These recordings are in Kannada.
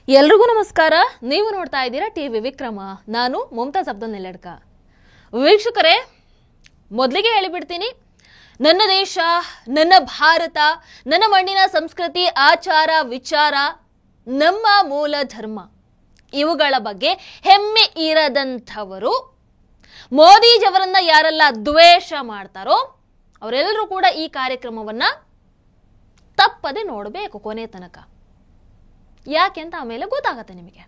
ಎಲ್ರಿಗೂ ನಮಸ್ಕಾರ. ನೀವು ನೋಡ್ತಾ ಇದ್ದೀರಾ ಟಿವಿ ವಿಕ್ರಮ. ನಾನು ಮುಮ್ತಾಜ್ ಅಬ್ದುಲ್ ನೆಲ್ಲಡ್ಕ. ವೀಕ್ಷಕರೇ, ಮೊದಲಿಗೆ ಹೇಳಿಬಿಡ್ತೀನಿ, ನನ್ನ ದೇಶ, ನನ್ನ ಭಾರತ, ನನ್ನ ಮಣ್ಣಿನ ಸಂಸ್ಕೃತಿ, ಆಚಾರ, ವಿಚಾರ, ನಮ್ಮ ಮೂಲ ಧರ್ಮ ಇವುಗಳ ಬಗ್ಗೆ ಹೆಮ್ಮೆ ಇರದಂಥವರು ಮೋದಿಜಿಯವರನ್ನ ಯಾರೆಲ್ಲ ದ್ವೇಷ ಮಾಡ್ತಾರೋ ಅವರೆಲ್ಲರೂ ಕೂಡ ಈ ಕಾರ್ಯಕ್ರಮವನ್ನ ತಪ್ಪದೆ ನೋಡಬೇಕು ಕೊನೆ ತನಕ. ಯಾಕೆ ಅಂತ ಆಮೇಲೆ ಗೊತ್ತಾಗತ್ತೆ ನಿಮಗೆ.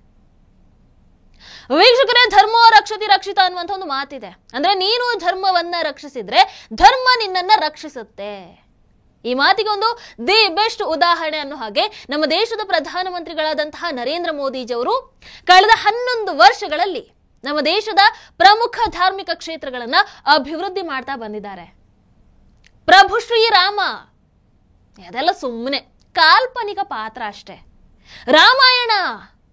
ವೀಕ್ಷಕರೇ, ಧರ್ಮೋ ರಕ್ಷತಿ ರಕ್ಷಿತ ಅನ್ನುವಂಥ ಒಂದು ಮಾತಿದೆ. ಅಂದ್ರೆ ನೀನು ಧರ್ಮವನ್ನ ರಕ್ಷಿಸಿದ್ರೆ ಧರ್ಮ ನಿನ್ನನ್ನ ರಕ್ಷಿಸುತ್ತೆ. ಈ ಮಾತಿಗೆ ಒಂದು ದಿ ಬೆಸ್ಟ್ ಉದಾಹರಣೆ ಅನ್ನೋ ಹಾಗೆ ನಮ್ಮ ದೇಶದ ಪ್ರಧಾನಮಂತ್ರಿಗಳಾದಂತಹ ನರೇಂದ್ರ ಮೋದಿಜಿಯವರು ಕಳೆದ 11 ವರ್ಷಗಳಲ್ಲಿ ನಮ್ಮ ದೇಶದ ಪ್ರಮುಖ ಧಾರ್ಮಿಕ ಕ್ಷೇತ್ರಗಳನ್ನ ಅಭಿವೃದ್ಧಿ ಮಾಡ್ತಾ ಬಂದಿದ್ದಾರೆ. ಪ್ರಭು ಶ್ರೀರಾಮ ಅದೆಲ್ಲ ಸುಮ್ಮನೆ ಕಾಲ್ಪನಿಕ ಪಾತ್ರ ಅಷ್ಟೇ. ರಾಮಾಯಣ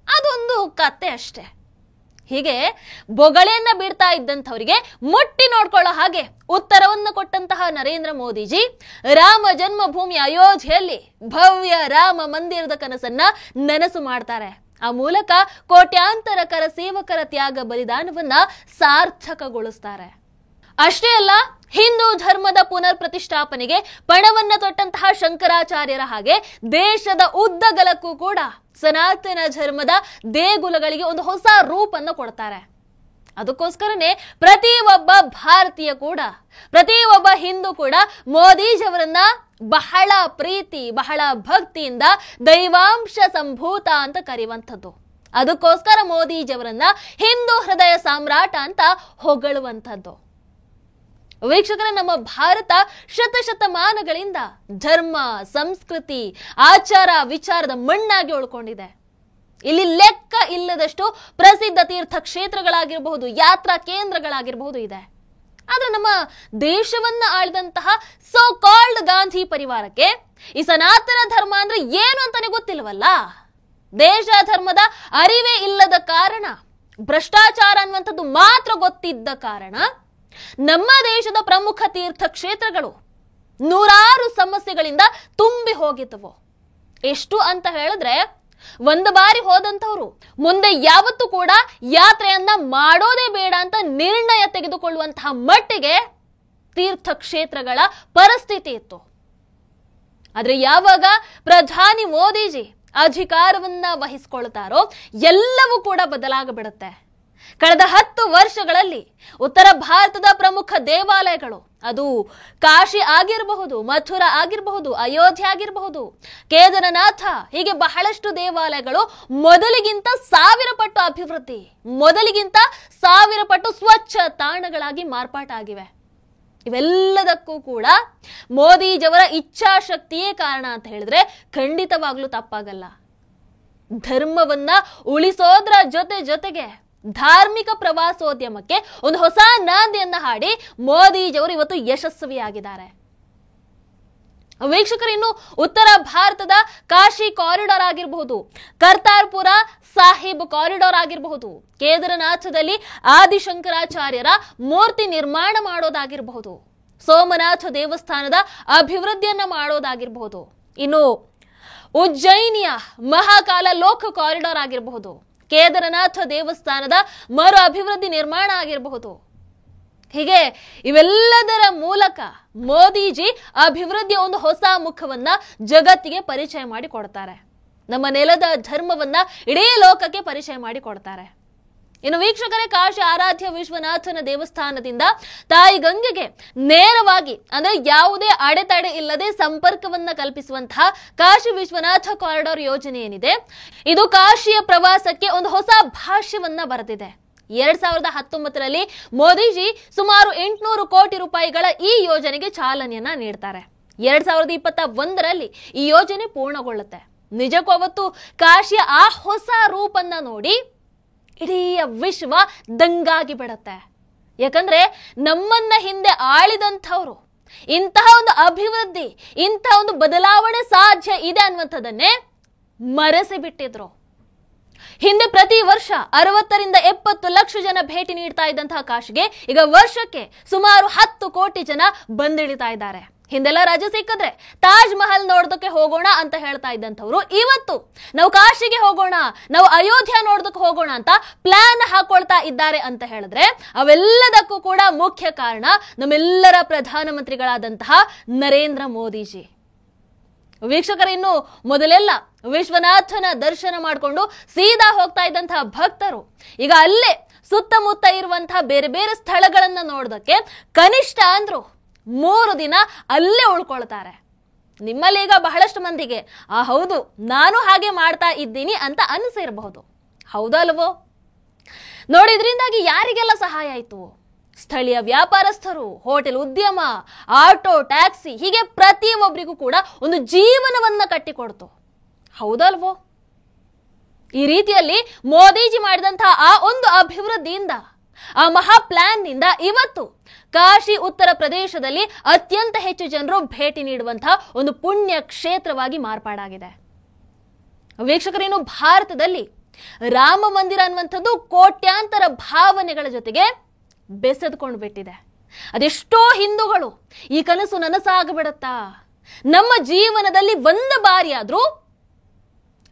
ಅದೊಂದು ಕತೆ ಅಷ್ಟೇ. ಹೀಗೆ ಬೊಗಳೆಯನ್ನ ಬಿಡ್ತಾ ಇದ್ದಂಥವರಿಗೆ ಮುಟ್ಟಿ ನೋಡ್ಕೊಳ್ಳೋ ಹಾಗೆ ಉತ್ತರವನ್ನು ಕೊಟ್ಟಂತಹ ನರೇಂದ್ರ ಮೋದಿಜಿ ರಾಮ ಜನ್ಮಭೂಮಿ ಅಯೋಧ್ಯೆಯಲ್ಲಿ ಭವ್ಯ ರಾಮ ಮಂದಿರದ ಕನಸನ್ನ ನನಸು ಮಾಡ್ತಾರೆ. ಆ ಮೂಲಕ ಕೋಟ್ಯಾಂತರ ಕರ ಸೇವಕರ ತ್ಯಾಗ ಬಲಿದಾನವನ್ನ ಸಾರ್ಥಕಗೊಳಿಸ್ತಾರೆ. ಅಷ್ಟೇ ಅಲ್ಲ, ಹಿಂದೂ ಧರ್ಮದ ಪುನರ್ ಪ್ರತಿಷ್ಠಾಪನೆಗೆ ಪಣವನ್ನ ತೊಟ್ಟಂತಹ ಶಂಕರಾಚಾರ್ಯರ ಹಾಗೆ ದೇಶದ ಉದ್ದಗಲಕ್ಕೂ ಕೂಡ ಸನಾತನ ಧರ್ಮದ ದೇಗುಲಗಳಿಗೆ ಒಂದು ಹೊಸ ರೂಪನ್ನು ಕೊಡ್ತಾರೆ. ಅದಕ್ಕೋಸ್ಕರನೇ ಪ್ರತಿ ಒಬ್ಬ ಭಾರತೀಯ ಕೂಡ, ಪ್ರತಿ ಒಬ್ಬ ಹಿಂದೂ ಕೂಡ ಮೋದಿಜಿಯವರನ್ನ ಬಹಳ ಪ್ರೀತಿ, ಬಹಳ ಭಕ್ತಿಯಿಂದ ದೈವಾಂಶ ಸಂಭೂತ ಅಂತ ಕರೆಯುವಂಥದ್ದು. ಅದಕ್ಕೋಸ್ಕರ ಮೋದಿಜಿಯವರನ್ನ ಹಿಂದೂ ಹೃದಯ ಸಾಮ್ರಾಟ ಅಂತ ಹೊಗಳುವಂಥದ್ದು. ವೀಕ್ಷಕರೇ, ನಮ್ಮ ಭಾರತ ಶತಶತಮಾನಗಳಿಂದ ಧರ್ಮ, ಸಂಸ್ಕೃತಿ, ಆಚಾರ, ವಿಚಾರದ ಮಣ್ಣಾಗಿ ಉಳ್ಕೊಂಡಿದೆ. ಇಲ್ಲಿ ಲೆಕ್ಕ ಇಲ್ಲದಷ್ಟು ಪ್ರಸಿದ್ಧ ತೀರ್ಥ ಕ್ಷೇತ್ರಗಳಾಗಿರಬಹುದು, ಯಾತ್ರಾ ಕೇಂದ್ರಗಳಾಗಿರಬಹುದು ಇದೆ. ಆದ್ರೆ ನಮ್ಮ ದೇಶವನ್ನ ಆಳಿದಂತಹ ಸೋ ಕಾಲ್ಡ್ ಗಾಂಧಿ ಪರಿವಾರಕ್ಕೆ ಈ ಸನಾತನ ಧರ್ಮ ಅಂದ್ರೆ ಏನು ಅಂತಾನೆ ಗೊತ್ತಿಲ್ವಲ್ಲ. ದೇಶ ಧರ್ಮದ ಅರಿವೇ ಇಲ್ಲದ ಕಾರಣ, ಭ್ರಷ್ಟಾಚಾರ ಅನ್ನುವಂಥದ್ದು ಮಾತ್ರ ಗೊತ್ತಿದ್ದ ಕಾರಣ ನಮ್ಮ ದೇಶದ ಪ್ರಮುಖ ತೀರ್ಥ ಕ್ಷೇತ್ರಗಳು ನೂರಾರು ಸಮಸ್ಯೆಗಳಿಂದ ತುಂಬಿ ಹೋಗಿದ್ದವು. ಎಷ್ಟು ಅಂತ ಹೇಳಿದ್ರೆ, ಒಂದು ಬಾರಿ ಹೋದಂತವರು ಮುಂದೆ ಯಾವತ್ತೂ ಕೂಡ ಯಾತ್ರೆಯನ್ನ ಮಾಡೋದೇ ಬೇಡ ಅಂತ ನಿರ್ಣಯ ತೆಗೆದುಕೊಳ್ಳುವಂತಹ ಮಟ್ಟಿಗೆ ತೀರ್ಥ ಕ್ಷೇತ್ರಗಳ ಪರಿಸ್ಥಿತಿ ಇತ್ತು. ಆದ್ರೆ ಯಾವಾಗ ಪ್ರಧಾನಿ ಮೋದಿಜಿ ಅಧಿಕಾರವನ್ನ ವಹಿಸಿಕೊಳ್ತಾರೋ ಎಲ್ಲವೂ ಕೂಡ ಬದಲಾಗಬಿಡುತ್ತೆ. ಕಳೆದ 10 ವರ್ಷಗಳಲ್ಲಿ ಉತ್ತರ ಭಾರತದ ಪ್ರಮುಖ ದೇವಾಲಯಗಳು, ಅದು ಕಾಶಿ ಆಗಿರಬಹುದು, ಮಥುರಾ ಆಗಿರಬಹುದು, ಅಯೋಧ್ಯೆ ಆಗಿರಬಹುದು, ಕೇದಾರನಾಥ, ಹೀಗೆ ಬಹಳಷ್ಟು ದೇವಾಲಯಗಳು ಮೊದಲಿಗಿಂತ 1000 ಪಟ್ಟು ಅಭಿವೃದ್ಧಿ, ಮೊದಲಿಗಿಂತ 1000 ಪಟ್ಟು ಸ್ವಚ್ಛ ತಾಣಗಳಾಗಿ ಮಾರ್ಪಾಟಾಗಿವೆ. ಇವೆಲ್ಲದಕ್ಕೂ ಕೂಡ ಮೋದಿಜಿಯವರ ಇಚ್ಛಾಶಕ್ತಿಯೇ ಕಾರಣ ಅಂತ ಹೇಳಿದ್ರೆ ಖಂಡಿತವಾಗ್ಲೂ ತಪ್ಪಾಗಲ್ಲ. ಧರ್ಮವನ್ನ ಉಳಿಸೋದ್ರ ಜೊತೆಗೆ ಧಾರ್ಮಿಕ ಪ್ರವಾಸೋದ್ಯಮಕ್ಕೆ ಒಂದು ಹೊಸ ನಾಂದಿಯನ್ನ ಹಾಡಿ ಮೋದಿಜಿಯವರು ಇವತ್ತು ಯಶಸ್ವಿಯಾಗಿದ್ದಾರೆ. ವೀಕ್ಷಕರು, ಇನ್ನು ಉತ್ತರ ಭಾರತದ ಕಾಶಿ ಕಾರಿಡಾರ್ ಆಗಿರಬಹುದು, ಕರ್ತಾರ್ಪುರ ಸಾಹಿಬ್ ಕಾರಿಡಾರ್ ಆಗಿರಬಹುದು, ಕೇದಾರನಾಥದಲ್ಲಿ ಆದಿಶಂಕರಾಚಾರ್ಯರ ಮೂರ್ತಿ ನಿರ್ಮಾಣ ಮಾಡೋದಾಗಿರಬಹುದು, ಸೋಮನಾಥ ದೇವಸ್ಥಾನದ ಅಭಿವೃದ್ಧಿಯನ್ನ ಮಾಡೋದಾಗಿರಬಹುದು, ಇನ್ನು ಉಜ್ಜಯಿನಿಯ ಮಹಾಕಾಲ ಲೋಕ ಕಾರಿಡಾರ್ ಆಗಿರಬಹುದು, ಕೇದಾರನಾಥ ದೇವಸ್ಥಾನದ ಮರು ಅಭಿವೃದ್ಧಿ ನಿರ್ಮಾಣ ಆಗಿರಬಹುದು. ಹೀಗೆ ಇವೆಲ್ಲದರ ಮೂಲಕ ಮೋದಿಜಿ ಅಭಿವೃದ್ಧಿಯ ಒಂದು ಹೊಸ ಮುಖವನ್ನ ಜಗತ್ತಿಗೆ ಪರಿಚಯ ಮಾಡಿ ಕೊಡ್ತಾರೆ. ನಮ್ಮ ನೆಲದ ಧರ್ಮವನ್ನ ಇಡೀ ಲೋಕಕ್ಕೆ ಪರಿಚಯ ಮಾಡಿ ಕೊಡ್ತಾರೆ. ಇನ್ನು ವೀಕ್ಷಕರೇ, ಕಾಶಿ ಆರಾಧ್ಯ ವಿಶ್ವನಾಥನ ದೇವಸ್ಥಾನದಿಂದ ತಾಯಿ ಗಂಗೆಗೆ ನೇರವಾಗಿ, ಅಂದ್ರೆ ಯಾವುದೇ ಅಡೆತಡೆ ಇಲ್ಲದೆ ಸಂಪರ್ಕವನ್ನ ಕಲ್ಪಿಸುವಂತಹ ಕಾಶಿ ವಿಶ್ವನಾಥ ಕಾರಿಡಾರ್ ಯೋಜನೆ ಏನಿದೆ, ಇದು ಕಾಶಿಯ ಪ್ರವಾಸಕ್ಕೆ ಒಂದು ಹೊಸ ಭಾಷ್ಯವನ್ನ ಬರೆದಿದೆ. 2019ರಲ್ಲಿ ಮೋದಿಜಿ ಸುಮಾರು 800 ಕೋಟಿ ರೂಪಾಯಿಗಳ ಈ ಯೋಜನೆಗೆ ಚಾಲನೆಯನ್ನ ನೀಡ್ತಾರೆ. 2021ರಲ್ಲಿ ಈ ಯೋಜನೆ ಪೂರ್ಣಗೊಳ್ಳುತ್ತೆ. ನಿಜಕ್ಕೂ ಅವತ್ತು ಕಾಶಿಯ ಆ ಹೊಸ ರೂಪನ್ನ ನೋಡಿ ಇಡೀ ವಿಶ್ವ ದಂಗಾಗಿ ಬಿಡುತ್ತೆ. ಯಾಕಂದ್ರೆ ನಮ್ಮನ್ನ ಹಿಂದೆ ಆಳಿದಂಥವ್ರು ಇಂತಹ ಒಂದು ಅಭಿವೃದ್ಧಿ, ಇಂತಹ ಒಂದು ಬದಲಾವಣೆ ಸಾಧ್ಯ ಇದೆ ಅನ್ನುವಂಥದ್ದನ್ನೇ ಮರೆಸಿ ಬಿಟ್ಟಿದ್ರು. ಹಿಂದೆ ಪ್ರತಿ ವರ್ಷ 60 ರಿಂದ 70 ಲಕ್ಷ ಜನ ಭೇಟಿ ನೀಡ್ತಾ ಇದ್ದಂತಹ ಕಾಶಿಗೆ ಈಗ ವರ್ಷಕ್ಕೆ ಸುಮಾರು 10 ಕೋಟಿ ಜನ ಬಂದಿಳಿತಾ ಇದ್ದಾರೆ. ಹಿಂದೆಲ್ಲ ರಜೆ ಸಿಕ್ಕಿದ್ರೆ ತಾಜ್ ಮಹಲ್ ನೋಡೋದಕ್ಕೆ ಹೋಗೋಣ ಅಂತ ಹೇಳ್ತಾ ಇದ್ದಂಥವ್ರು ಇವತ್ತು ನಾವು ಕಾಶಿಗೆ ಹೋಗೋಣ, ನಾವು ಅಯೋಧ್ಯ ನೋಡೋದಕ್ಕೆ ಹೋಗೋಣ ಅಂತ ಪ್ಲಾನ್ ಹಾಕೊಳ್ತಾ ಇದ್ದಾರೆ ಅಂತ ಹೇಳಿದ್ರೆ ಅವೆಲ್ಲದಕ್ಕೂ ಕೂಡ ಮುಖ್ಯ ಕಾರಣ ನಮ್ಮೆಲ್ಲರ ಪ್ರಧಾನಮಂತ್ರಿಗಳಾದಂತಹ ನರೇಂದ್ರ ಮೋದಿಜಿ. ವೀಕ್ಷಕರ, ಇನ್ನು ಮೊದಲೆಲ್ಲ ವಿಶ್ವನಾಥನ ದರ್ಶನ ಮಾಡಿಕೊಂಡು ಸೀದಾ ಹೋಗ್ತಾ ಇದ್ದಂತಹ ಭಕ್ತರು ಈಗ ಅಲ್ಲೇ ಸುತ್ತಮುತ್ತ ಇರುವಂತಹ ಬೇರೆ ಬೇರೆ ಸ್ಥಳಗಳನ್ನ ನೋಡೋದಕ್ಕೆ ಕನಿಷ್ಠ ಅಂದ್ರು 3 ದಿನ ಅಲ್ಲೇ ಉಳ್ಕೊಳ್ತಾರೆ. ನಿಮ್ಮಲ್ಲಿ ಈಗ ಬಹಳಷ್ಟು ಮಂದಿಗೆ ಹೌದು ನಾನು ಹಾಗೆ ಮಾಡ್ತಾ ಇದ್ದೀನಿ ಅಂತ ಅನಿಸಿರಬಹುದು, ಹೌದಲ್ವೋ? ನೋಡಿ, ಇದರಿಂದಾಗಿ ಯಾರಿಗೆಲ್ಲ ಸಹಾಯ ಆಯ್ತು? ಸ್ಥಳೀಯ ವ್ಯಾಪಾರಸ್ಥರು, ಹೋಟೆಲ್ ಉದ್ಯಮ, ಆಟೋ, ಟ್ಯಾಕ್ಸಿ, ಹೀಗೆ ಪ್ರತಿಯೊಬ್ಬರಿಗೂ ಕೂಡ ಒಂದು ಜೀವನವನ್ನ ಕಟ್ಟಿಕೊಡ್ತು, ಹೌದಲ್ವೋ? ಈ ರೀತಿಯಲ್ಲಿ ಮೋದಿಜಿ ಮಾಡಿದಂತಹ ಆ ಒಂದು ಅಭಿವೃದ್ಧಿಯಿಂದ, ಆ ಮಹಾ ಪ್ಲಾನ್ ನಿಂದ ಇವತ್ತು ಕಾಶಿ ಉತ್ತರ ಪ್ರದೇಶದಲ್ಲಿ ಅತ್ಯಂತ ಹೆಚ್ಚು ಜನರು ಭೇಟಿ ನೀಡುವಂತಹ ಒಂದು ಪುಣ್ಯ ಕ್ಷೇತ್ರವಾಗಿ ಮಾರ್ಪಾಡಾಗಿದೆ. ವೀಕ್ಷಕರೇನು, ಭಾರತದಲ್ಲಿ ರಾಮ ಮಂದಿರ ಅನ್ನುವಂಥದ್ದು ಕೋಟ್ಯಾಂತರ ಭಾವನೆಗಳ ಜೊತೆಗೆ ಬೆಸೆದುಕೊಂಡು ಬಿಟ್ಟಿದೆ. ಅದೆಷ್ಟೋ ಹಿಂದೂಗಳು ಈ ಕನಸು ನನಸಾಗಬಿಡುತ್ತಾ, ನಮ್ಮ ಜೀವನದಲ್ಲಿ ಒಂದು ಬಾರಿಯಾದ್ರೂ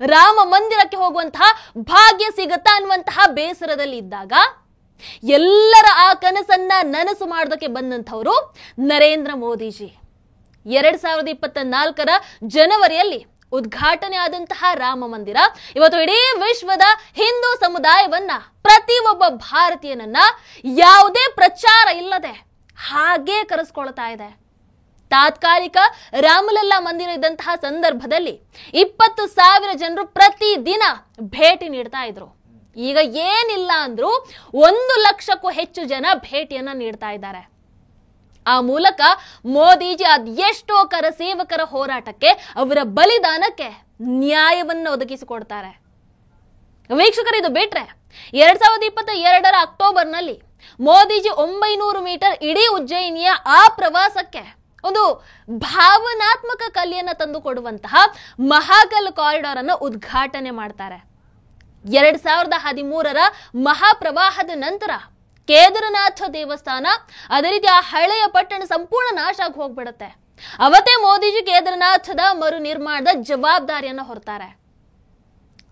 ರಾಮ ಮಂದಿರಕ್ಕೆ ಹೋಗುವಂತಹ ಭಾಗ್ಯ ಸಿಗತ್ತಾ ಅನ್ನುವಂತಹ ಬೇಸರದಲ್ಲಿ ಇದ್ದಾಗ ಎಲ್ಲರ ಆ ಕನಸನ್ನ ನನಸು ಮಾಡೋದಕ್ಕೆ ಬಂದಂಥವರು ನರೇಂದ್ರ ಮೋದಿಜಿ. 2024ರ ಜನವರಿಯಲ್ಲಿ ಉದ್ಘಾಟನೆ ಆದಂತಹ ರಾಮ ಮಂದಿರ ಇವತ್ತು ಇಡೀ ವಿಶ್ವದ ಹಿಂದೂ ಸಮುದಾಯವನ್ನ, ಪ್ರತಿಯೊಬ್ಬ ಭಾರತೀಯನನ್ನ ಯಾವುದೇ ಪ್ರಚಾರ ಇಲ್ಲದೆ ಹಾಗೇ ಕರೆಸ್ಕೊಳ್ತಾ ಇದೆ. ತಾತ್ಕಾಲಿಕ ರಾಮಲಲ್ಲಾ ಮಂದಿರ ಇದ್ದಂತಹ ಸಂದರ್ಭದಲ್ಲಿ 20,000 ಜನರು ಪ್ರತಿದಿನ ಭೇಟಿ ನೀಡ್ತಾ ಇದ್ರು. ಈಗ ಏನಿಲ್ಲ ಅಂದ್ರೂ 1 ಲಕ್ಷಕ್ಕೂ ಹೆಚ್ಚು ಜನ ಭೇಟಿಯನ್ನ ನೀಡ್ತಾ ಇದ್ದಾರೆ. ಆ ಮೂಲಕ ಮೋದಿಜಿ ಅದೆಷ್ಟೋ ಕರ ಸೇವಕರ ಹೋರಾಟಕ್ಕೆ, ಅವರ ಬಲಿದಾನಕ್ಕೆ ನ್ಯಾಯವನ್ನು ಒದಗಿಸಿಕೊಡ್ತಾರೆ. ವೀಕ್ಷಕರು, ಇದು ಬಿಟ್ರೆ 2022ರ ಅಕ್ಟೋಬರ್ನಲ್ಲಿ ಮೋದಿಜಿ 900 ಮೀಟರ್ ಇಡೀ ಉಜ್ಜಯಿನಿಯ ಆ ಪ್ರವಾಸಕ್ಕೆ ಒಂದು ಭಾವನಾತ್ಮಕ ಕಲಿಯನ್ನ ತಂದುಕೊಡುವಂತಹ ಮಹಾಕಲ್ ಕಾರಿಡಾರ್ ಅನ್ನು ಉದ್ಘಾಟನೆ ಮಾಡ್ತಾರೆ. 2013ರ ಮಹಾಪ್ರವಾಹದ ನಂತರ ಕೇದಾರನಾಥ ದೇವಸ್ಥಾನ, ಅದೇ ರೀತಿ ಆ ಹಳೆಯ ಪಟ್ಟಣ ಸಂಪೂರ್ಣ ನಾಶ ಆಗಿ ಹೋಗ್ಬಿಡುತ್ತೆ. ಅವತ್ತೇ ಮೋದಿಜಿ ಕೇದಾರನಾಥದ ಮರು ನಿರ್ಮಾಣದ ಜವಾಬ್ದಾರಿಯನ್ನ ಹೊರ್ತಾರೆ.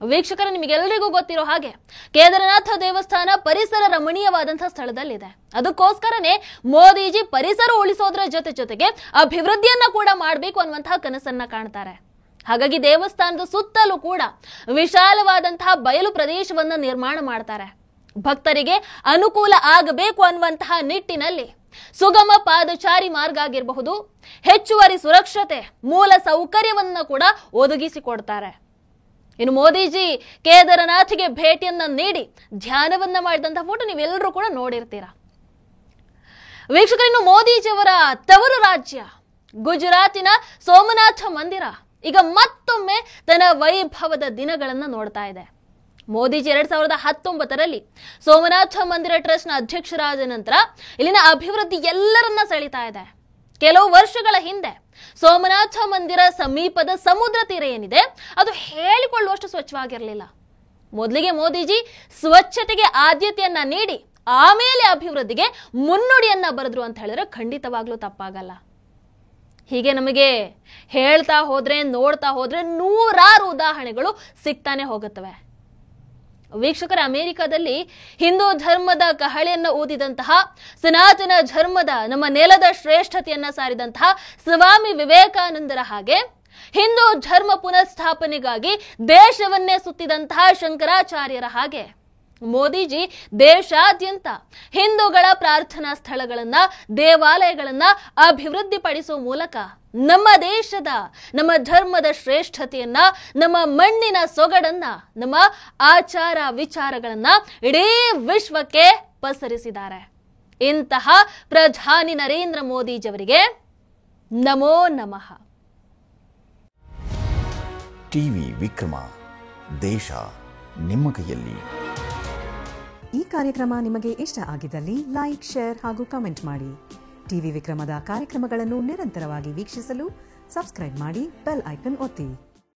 ವೀಕ್ಷಕರು, ನಿಮಗೆಲ್ಲರಿಗೂ ಗೊತ್ತಿರೋ ಹಾಗೆ ಕೇದಾರನಾಥ ದೇವಸ್ಥಾನ ಪರಿಸರ ರಮಣೀಯವಾದಂತಹ ಸ್ಥಳದಲ್ಲಿದೆ. ಅದಕ್ಕೋಸ್ಕರನೇ ಮೋದಿಜಿ ಪರಿಸರ ಉಳಿಸೋದ್ರ ಜೊತೆಗೆ ಅಭಿವೃದ್ಧಿಯನ್ನ ಕೂಡ ಮಾಡಬೇಕು ಅನ್ನುವಂತಹ ಕನಸನ್ನ ಕಾಣ್ತಾರೆ. ಹಾಗಾಗಿ ದೇವಸ್ಥಾನದ ಸುತ್ತಲೂ ಕೂಡ ವಿಶಾಲವಾದಂತಹ ಬಯಲು ಪ್ರದೇಶವನ್ನ ನಿರ್ಮಾಣ ಮಾಡ್ತಾರೆ. ಭಕ್ತರಿಗೆ ಅನುಕೂಲ ಆಗಬೇಕು ಅನ್ನುವಂತಹ ನಿಟ್ಟಿನಲ್ಲಿ ಸುಗಮ ಪಾದಚಾರಿ ಮಾರ್ಗ ಆಗಿರಬಹುದು, ಹೆಚ್ಚುವರಿ ಸುರಕ್ಷತೆ, ಮೂಲ ಸೌಕರ್ಯವನ್ನ ಕೂಡ ಒದಗಿಸಿಕೊಡ್ತಾರೆ. ಇನ್ನು ಮೋದಿಜಿ ಕೇದಾರನಾಥ್ಗೆ ಭೇಟಿಯನ್ನ ನೀಡಿ ಧ್ಯಾನವನ್ನ ಮಾಡಿದಂತಹ ಫೋಟೋ ನೀವೆಲ್ಲರೂ ಕೂಡ ನೋಡಿರ್ತೀರಾ. ವೀಕ್ಷಕರು, ಇನ್ನು ಮೋದಿಜಿಯವರ ತವರು ರಾಜ್ಯ ಗುಜರಾತಿನ ಸೋಮನಾಥ ಮಂದಿರ ಈಗ ಮತ್ತೊಮ್ಮೆ ತನ್ನ ವೈಭವದ ದಿನಗಳನ್ನ ನೋಡ್ತಾ ಇದೆ. ಮೋದಿಜಿ 2019ರಲ್ಲಿ ಸೋಮನಾಥ ಮಂದಿರ ಟ್ರಸ್ಟ್ನ ಅಧ್ಯಕ್ಷರಾದ ನಂತರ ಇಲ್ಲಿನ ಅಭಿವೃದ್ಧಿ ಎಲ್ಲರನ್ನ ಸೆಳೀತಾ ಇದೆ. ಕೆಲವು ವರ್ಷಗಳ ಹಿಂದೆ ಸೋಮನಾಥ ಮಂದಿರ ಸಮೀಪದ ಸಮುದ್ರ ತೀರ ಏನಿದೆ ಅದು ಹೇಳಿಕೊಳ್ಳುವಷ್ಟು ಸ್ವಚ್ಛವಾಗಿರಲಿಲ್ಲ. ಮೊದಲಿಗೆ ಮೋದಿಜಿ ಸ್ವಚ್ಛತೆಗೆ ಆದ್ಯತೆಯನ್ನ ನೀಡಿ ಆಮೇಲೆ ಅಭಿವೃದ್ಧಿಗೆ ಮುನ್ನುಡಿಯನ್ನ ಬರೆದ್ರು ಅಂತ ಹೇಳಿದ್ರೆ ಖಂಡಿತವಾಗ್ಲೂ ತಪ್ಪಾಗಲ್ಲ. ಹೀಗೆ ನಮಗೆ ಹೇಳ್ತಾ ಹೋದ್ರೆ, ನೋಡ್ತಾ ಹೋದ್ರೆ ನೂರಾರು ಉದಾಹರಣೆಗಳು ಸಿಗ್ತಾನೆ ಹೋಗುತ್ತವೆ. ವೀಕ್ಷಕರ, ಅಮೆರಿಕದಲ್ಲಿ ಹಿಂದೂ ಧರ್ಮದ ಕಹಳೆಯನ್ನ ಊದಿದಂತಹ, ಸನಾತನ ಧರ್ಮದ ನಮ್ಮ ನೆಲದ ಶ್ರೇಷ್ಠತೆಯನ್ನ ಸಾರಿದಂತಹ ಸ್ವಾಮಿ ವಿವೇಕಾನಂದರ ಹಾಗೆ ಹಿಂದೂ ಧರ್ಮ ಪುನಃಸ್ಥಾಪನೆಗಾಗಿ ದೇಶವನ್ನೇ ಸುತ್ತಿದಂತಹ ಶಂಕರಾಚಾರ್ಯರ ಹಾಗೆ ಮೋದಿಜಿ ದೇಶಾದ್ಯಂತ ಹಿಂದೂಗಳ ಪ್ರಾರ್ಥನಾ ಸ್ಥಳಗಳನ್ನ, ದೇವಾಲಯಗಳನ್ನ ಅಭಿವೃದ್ಧಿಪಡಿಸುವ ಮೂಲಕ ನಮ್ಮ ದೇಶದ, ನಮ್ಮ ಧರ್ಮದ ಶ್ರೇಷ್ಠತೆಯನ್ನ, ನಮ್ಮ ಮಣ್ಣಿನ ಸೊಗಡನ್ನ, ನಮ್ಮ ಆಚಾರ ವಿಚಾರಗಳನ್ನ ಇಡೀ ವಿಶ್ವಕ್ಕೆ ಪಸರಿಸಿದ್ದಾರೆ. ಇಂತಹ ಪ್ರಧಾನಿ ನರೇಂದ್ರ ಮೋದಿಜಿಯವರಿಗೆ ನಮೋ ನಮಃ. ಟಿವಿ ವಿಕ್ರಮ, ದೇಶ ನಿಮ್ಮ ಕೈಯಲ್ಲಿ. ಈ ಕಾರ್ಯಕ್ರಮ ನಿಮಗೆ ಇಷ್ಟ ಆಗಿದ್ದಲ್ಲಿ ಲೈಕ್, ಶೇರ್ ಹಾಗೂ ಕಮೆಂಟ್ ಮಾಡಿ. ಟಿವಿ ವಿಕ್ರಮದ ಕಾರ್ಯಕ್ರಮಗಳನ್ನು ನಿರಂತರವಾಗಿ ವೀಕ್ಷಿಸಲು ಸಬ್ಸ್ಕ್ರೈಬ್ ಮಾಡಿ, ಬೆಲ್ ಐಕನ್ ಒತ್ತಿ.